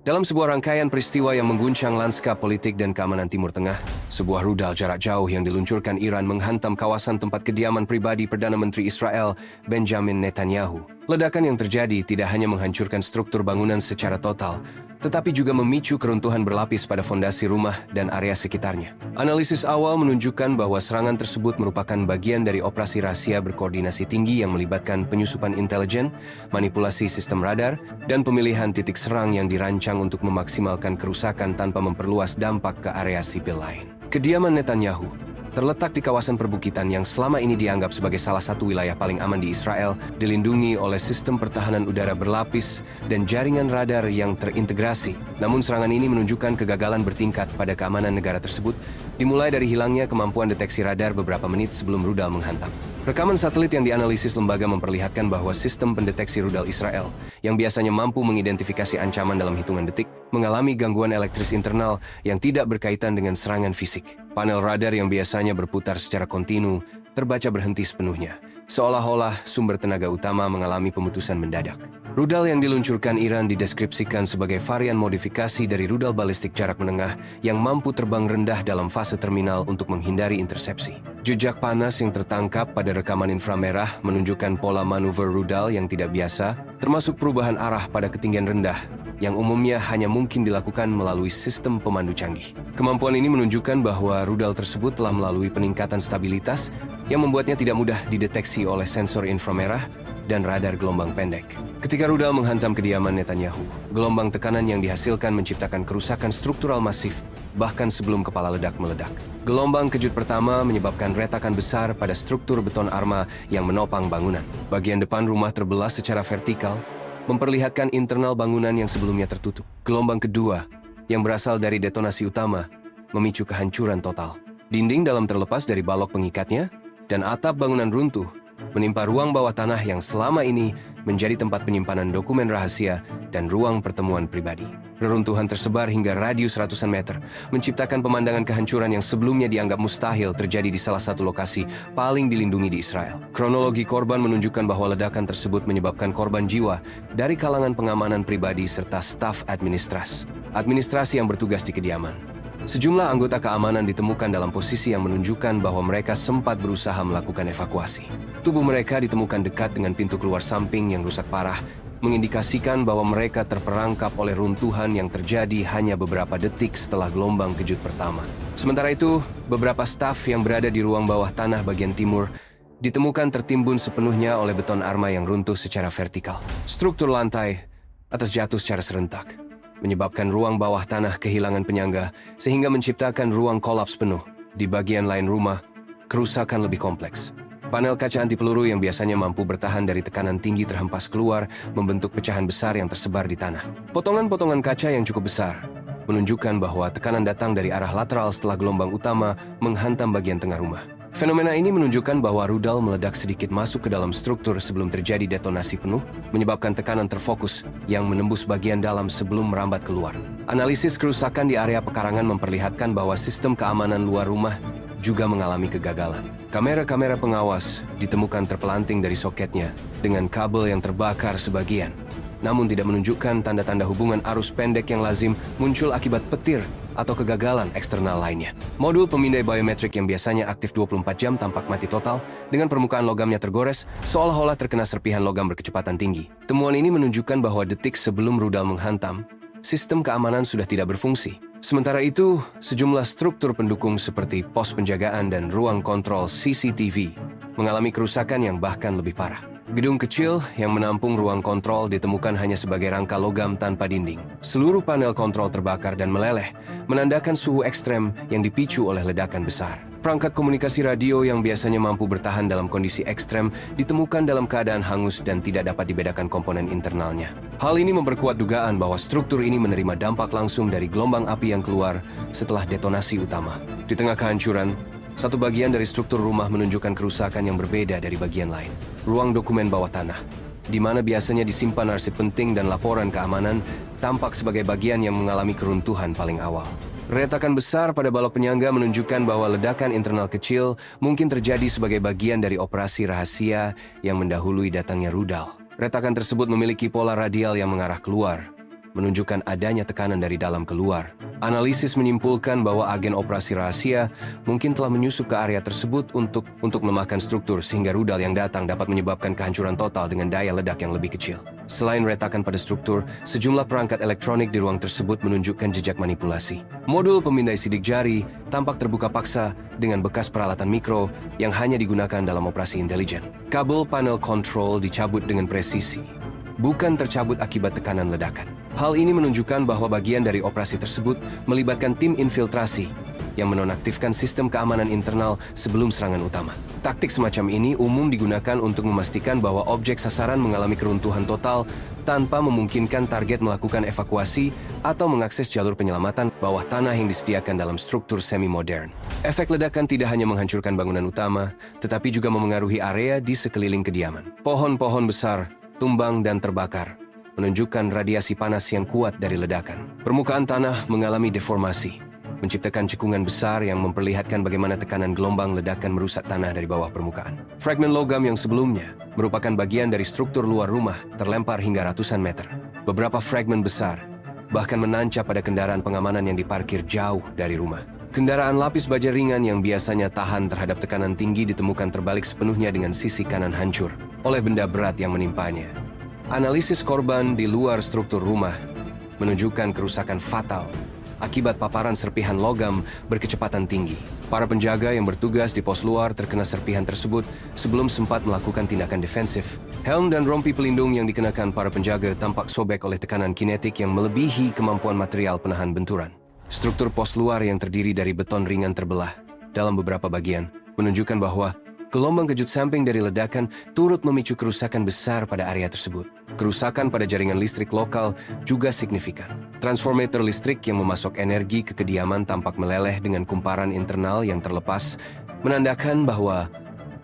Dalam sebuah rangkaian peristiwa yang mengguncang lanskap politik dan keamanan Timur Tengah, sebuah rudal jarak jauh yang diluncurkan Iran menghantam kawasan tempat kediaman pribadi Perdana Menteri Israel, Benjamin Netanyahu. Ledakan yang terjadi tidak hanya menghancurkan struktur bangunan secara total, tetapi juga memicu keruntuhan berlapis pada fondasi rumah dan area sekitarnya. Analisis awal menunjukkan bahwa serangan tersebut merupakan bagian dari operasi rahasia berkoordinasi tinggi yang melibatkan penyusupan intelijen, manipulasi sistem radar, dan pemilihan titik serang yang dirancang untuk memaksimalkan kerusakan tanpa memperluas dampak ke area sipil lain. Kediaman Netanyahu terletak di kawasan perbukitan yang selama ini dianggap sebagai salah satu wilayah paling aman di Israel, dilindungi oleh sistem pertahanan udara berlapis dan jaringan radar yang terintegrasi. Namun serangan ini menunjukkan kegagalan bertingkat pada keamanan negara tersebut, dimulai dari hilangnya kemampuan deteksi radar beberapa menit sebelum rudal menghantam. Rekaman satelit yang dianalisis lembaga memperlihatkan bahwa sistem pendeteksi rudal Israel, yang biasanya mampu mengidentifikasi ancaman dalam hitungan detik, mengalami gangguan elektris internal yang tidak berkaitan dengan serangan fisik. Panel radar yang biasanya berputar secara kontinu terbaca berhenti sepenuhnya, seolah-olah sumber tenaga utama mengalami pemutusan mendadak. Rudal yang diluncurkan Iran dideskripsikan sebagai varian modifikasi dari rudal balistik jarak menengah yang mampu terbang rendah dalam fase terminal untuk menghindari intersepsi. Jejak panas yang tertangkap pada rekaman inframerah menunjukkan pola manuver rudal yang tidak biasa, termasuk perubahan arah pada ketinggian rendah, yang umumnya hanya mungkin dilakukan melalui sistem pemandu canggih. Kemampuan ini menunjukkan bahwa rudal tersebut telah melalui peningkatan stabilitas yang membuatnya tidak mudah dideteksi oleh sensor inframerah dan radar gelombang pendek. Ketika rudal menghantam kediaman Netanyahu, gelombang tekanan yang dihasilkan menciptakan kerusakan struktural masif, bahkan sebelum kepala ledak meledak. Gelombang kejut pertama menyebabkan retakan besar pada struktur beton arma yang menopang bangunan. Bagian depan rumah terbelah secara vertikal, memperlihatkan internal bangunan yang sebelumnya tertutup. Gelombang kedua, yang berasal dari detonasi utama, memicu kehancuran total. Dinding dalam terlepas dari balok pengikatnya, dan atap bangunan runtuh, menimpa ruang bawah tanah yang selama ini menjadi tempat penyimpanan dokumen rahasia dan ruang pertemuan pribadi. Reruntuhan tersebar hingga radius ratusan meter, menciptakan pemandangan kehancuran yang sebelumnya dianggap mustahil terjadi di salah satu lokasi paling dilindungi di Israel. Kronologi korban menunjukkan bahwa ledakan tersebut menyebabkan korban jiwa dari kalangan pengamanan pribadi serta staf administrasi yang bertugas di kediaman. Sejumlah anggota keamanan ditemukan dalam posisi yang menunjukkan bahwa mereka sempat berusaha melakukan evakuasi. Tubuh mereka ditemukan dekat dengan pintu keluar samping yang rusak parah, mengindikasikan bahwa mereka terperangkap oleh runtuhan yang terjadi hanya beberapa detik setelah gelombang kejut pertama. Sementara itu, beberapa staf yang berada di ruang bawah tanah bagian timur ditemukan tertimbun sepenuhnya oleh beton arma yang runtuh secara vertikal. Struktur lantai atas jatuh secara serentak, menyebabkan ruang bawah tanah kehilangan penyangga sehingga menciptakan ruang kolaps penuh. Di bagian lain rumah, kerusakan lebih kompleks. Panel kaca anti peluru yang biasanya mampu bertahan dari tekanan tinggi terhempas keluar, membentuk pecahan besar yang tersebar di tanah. Potongan-potongan kaca yang cukup besar menunjukkan bahwa tekanan datang dari arah lateral setelah gelombang utama menghantam bagian tengah rumah. Fenomena ini menunjukkan bahwa rudal meledak sedikit masuk ke dalam struktur sebelum terjadi detonasi penuh, menyebabkan tekanan terfokus yang menembus bagian dalam sebelum merambat keluar. Analisis kerusakan di area pekarangan memperlihatkan bahwa sistem keamanan luar rumah juga mengalami kegagalan. Kamera-kamera pengawas ditemukan terpelanting dari soketnya dengan kabel yang terbakar sebagian, namun tidak menunjukkan tanda-tanda hubungan arus pendek yang lazim muncul akibat petir atau kegagalan eksternal lainnya. Modul pemindai biometrik yang biasanya aktif 24 jam tampak mati total dengan permukaan logamnya tergores seolah-olah terkena serpihan logam berkecepatan tinggi. Temuan ini menunjukkan bahwa detik sebelum rudal menghantam, sistem keamanan sudah tidak berfungsi. Sementara itu, sejumlah struktur pendukung seperti pos penjagaan dan ruang kontrol CCTV mengalami kerusakan yang bahkan lebih parah. Gedung kecil yang menampung ruang kontrol ditemukan hanya sebagai rangka logam tanpa dinding. Seluruh panel kontrol terbakar dan meleleh, menandakan suhu ekstrem yang dipicu oleh ledakan besar. Perangkat komunikasi radio yang biasanya mampu bertahan dalam kondisi ekstrem ditemukan dalam keadaan hangus dan tidak dapat dibedakan komponen internalnya. Hal ini memperkuat dugaan bahwa struktur ini menerima dampak langsung dari gelombang api yang keluar setelah detonasi utama. Di tengah kehancuran, satu bagian dari struktur rumah menunjukkan kerusakan yang berbeda dari bagian lain. Ruang dokumen bawah tanah, di mana biasanya disimpan arsip penting dan laporan keamanan, tampak sebagai bagian yang mengalami keruntuhan paling awal. Retakan besar pada balok penyangga menunjukkan bahwa ledakan internal kecil mungkin terjadi sebagai bagian dari operasi rahasia yang mendahului datangnya rudal. Retakan tersebut memiliki pola radial yang mengarah keluar, menunjukkan adanya tekanan dari dalam keluar. Analisis menyimpulkan bahwa agen operasi rahasia mungkin telah menyusup ke area tersebut untuk melemahkan struktur sehingga rudal yang datang dapat menyebabkan kehancuran total dengan daya ledak yang lebih kecil. Selain retakan pada struktur, sejumlah perangkat elektronik di ruang tersebut menunjukkan jejak manipulasi. Modul pemindai sidik jari tampak terbuka paksa dengan bekas peralatan mikro yang hanya digunakan dalam operasi intelijen. Kabel panel kontrol dicabut dengan presisi, bukan tercabut akibat tekanan ledakan. Hal ini menunjukkan bahwa bagian dari operasi tersebut melibatkan tim infiltrasi yang menonaktifkan sistem keamanan internal sebelum serangan utama. Taktik semacam ini umum digunakan untuk memastikan bahwa objek sasaran mengalami keruntuhan total tanpa memungkinkan target melakukan evakuasi atau mengakses jalur penyelamatan bawah tanah yang disediakan dalam struktur semi-modern. Efek ledakan tidak hanya menghancurkan bangunan utama, tetapi juga memengaruhi area di sekeliling kediaman. Pohon-pohon besar tumbang dan terbakar, menunjukkan radiasi panas yang kuat dari ledakan. Permukaan tanah mengalami deformasi, menciptakan cekungan besar yang memperlihatkan bagaimana tekanan gelombang ledakan merusak tanah dari bawah permukaan. Fragmen logam yang sebelumnya merupakan bagian dari struktur luar rumah terlempar hingga ratusan meter. Beberapa fragmen besar bahkan menancap pada kendaraan pengamanan yang diparkir jauh dari rumah. Kendaraan lapis baja ringan yang biasanya tahan terhadap tekanan tinggi ditemukan terbalik sepenuhnya dengan sisi kanan hancur oleh benda berat yang menimpanya. Analisis korban di luar struktur rumah menunjukkan kerusakan fatal akibat paparan serpihan logam berkecepatan tinggi. Para penjaga yang bertugas di pos luar terkena serpihan tersebut sebelum sempat melakukan tindakan defensif. Helm dan rompi pelindung yang dikenakan para penjaga tampak sobek oleh tekanan kinetik yang melebihi kemampuan material penahan benturan. Struktur pos luar yang terdiri dari beton ringan terbelah dalam beberapa bagian menunjukkan bahwa gelombang kejut samping dari ledakan turut memicu kerusakan besar pada area tersebut. Kerusakan pada jaringan listrik lokal juga signifikan. Transformator listrik yang memasok energi ke kediaman tampak meleleh dengan kumparan internal yang terlepas, menandakan bahwa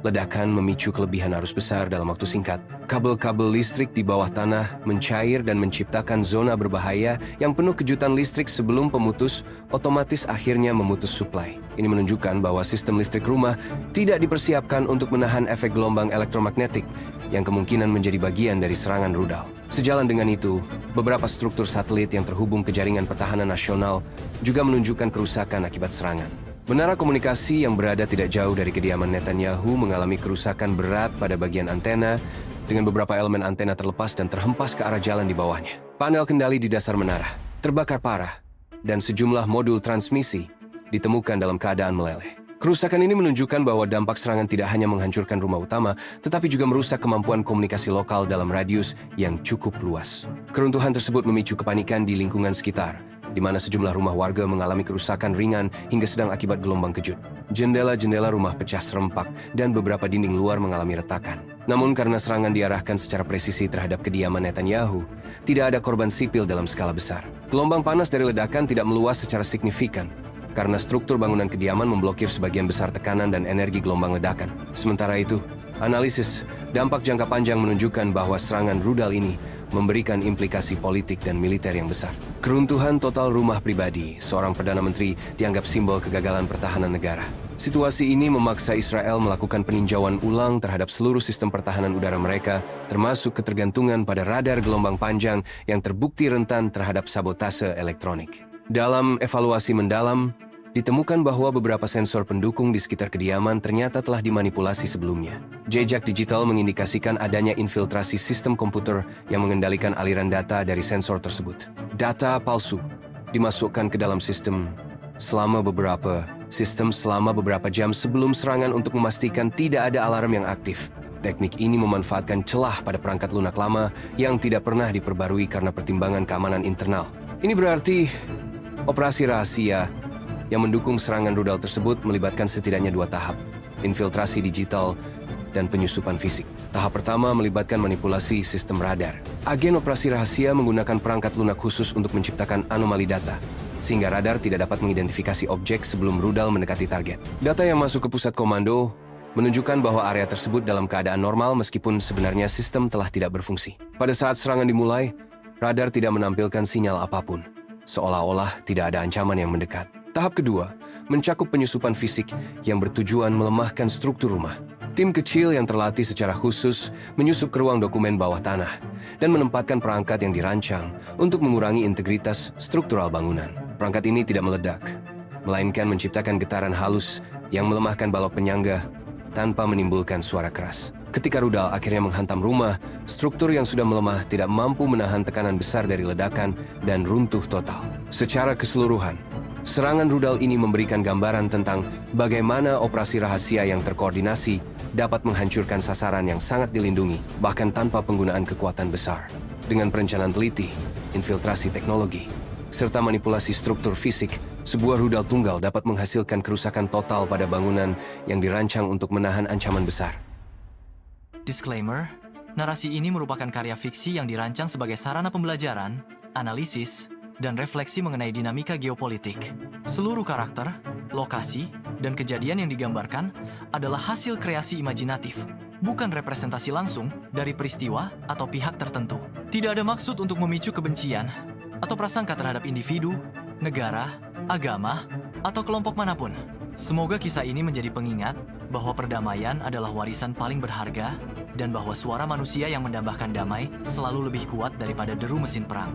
ledakan memicu kelebihan arus besar dalam waktu singkat. Kabel-kabel listrik di bawah tanah mencair dan menciptakan zona berbahaya yang penuh kejutan listrik sebelum pemutus otomatis akhirnya memutus suplai. Ini menunjukkan bahwa sistem listrik rumah tidak dipersiapkan untuk menahan efek gelombang elektromagnetik yang kemungkinan menjadi bagian dari serangan rudal. Sejalan dengan itu, beberapa struktur satelit yang terhubung ke jaringan pertahanan nasional juga menunjukkan kerusakan akibat serangan. Menara komunikasi yang berada tidak jauh dari kediaman Netanyahu mengalami kerusakan berat pada bagian antena dengan beberapa elemen antena terlepas dan terhempas ke arah jalan di bawahnya. Panel kendali di dasar menara terbakar parah dan sejumlah modul transmisi ditemukan dalam keadaan meleleh. Kerusakan ini menunjukkan bahwa dampak serangan tidak hanya menghancurkan rumah utama, tetapi juga merusak kemampuan komunikasi lokal dalam radius yang cukup luas. Keruntuhan tersebut memicu kepanikan di lingkungan sekitar, di mana sejumlah rumah warga mengalami kerusakan ringan hingga sedang akibat gelombang kejut. Jendela-jendela rumah pecah serempak dan beberapa dinding luar mengalami retakan. Namun karena serangan diarahkan secara presisi terhadap kediaman Netanyahu, tidak ada korban sipil dalam skala besar. Gelombang panas dari ledakan tidak meluas secara signifikan, karena struktur bangunan kediaman memblokir sebagian besar tekanan dan energi gelombang ledakan. Sementara itu, analisis dampak jangka panjang menunjukkan bahwa serangan rudal ini memberikan implikasi politik dan militer yang besar. Keruntuhan total rumah pribadi seorang Perdana Menteri dianggap simbol kegagalan pertahanan negara. Situasi ini memaksa Israel melakukan peninjauan ulang terhadap seluruh sistem pertahanan udara mereka, termasuk ketergantungan pada radar gelombang panjang yang terbukti rentan terhadap sabotase elektronik. Dalam evaluasi mendalam, ditemukan bahwa beberapa sensor pendukung di sekitar kediaman ternyata telah dimanipulasi sebelumnya. Jejak digital mengindikasikan adanya infiltrasi sistem komputer yang mengendalikan aliran data dari sensor tersebut. Data palsu dimasukkan ke dalam sistem selama beberapa jam sebelum serangan untuk memastikan tidak ada alarm yang aktif. Teknik ini memanfaatkan celah pada perangkat lunak lama yang tidak pernah diperbarui karena pertimbangan keamanan internal. Ini berarti operasi rahasia yang mendukung serangan rudal tersebut melibatkan setidaknya 2 tahap, infiltrasi digital dan penyusupan fisik. Tahap pertama melibatkan manipulasi sistem radar. Agen operasi rahasia menggunakan perangkat lunak khusus untuk menciptakan anomali data, sehingga radar tidak dapat mengidentifikasi objek sebelum rudal mendekati target. Data yang masuk ke pusat komando menunjukkan bahwa area tersebut dalam keadaan normal meskipun sebenarnya sistem telah tidak berfungsi. Pada saat serangan dimulai, radar tidak menampilkan sinyal apapun, seolah-olah tidak ada ancaman yang mendekat. Tahap kedua mencakup penyusupan fisik yang bertujuan melemahkan struktur rumah. Tim kecil yang terlatih secara khusus menyusup ke ruang dokumen bawah tanah dan menempatkan perangkat yang dirancang untuk mengurangi integritas struktural bangunan. Perangkat ini tidak meledak, melainkan menciptakan getaran halus yang melemahkan balok penyangga tanpa menimbulkan suara keras. Ketika rudal akhirnya menghantam rumah, struktur yang sudah melemah tidak mampu menahan tekanan besar dari ledakan dan runtuh total. Secara keseluruhan, serangan rudal ini memberikan gambaran tentang bagaimana operasi rahasia yang terkoordinasi dapat menghancurkan sasaran yang sangat dilindungi, bahkan tanpa penggunaan kekuatan besar. Dengan perencanaan teliti, infiltrasi teknologi, serta manipulasi struktur fisik, sebuah rudal tunggal dapat menghasilkan kerusakan total pada bangunan yang dirancang untuk menahan ancaman besar. Disclaimer, narasi ini merupakan karya fiksi yang dirancang sebagai sarana pembelajaran, analisis, dan refleksi mengenai dinamika geopolitik. Seluruh karakter, lokasi, dan kejadian yang digambarkan adalah hasil kreasi imajinatif, bukan representasi langsung dari peristiwa atau pihak tertentu. Tidak ada maksud untuk memicu kebencian atau prasangka terhadap individu, negara, agama, atau kelompok manapun. Semoga kisah ini menjadi pengingat bahwa perdamaian adalah warisan paling berharga dan bahwa suara manusia yang mendambakan damai selalu lebih kuat daripada deru mesin perang.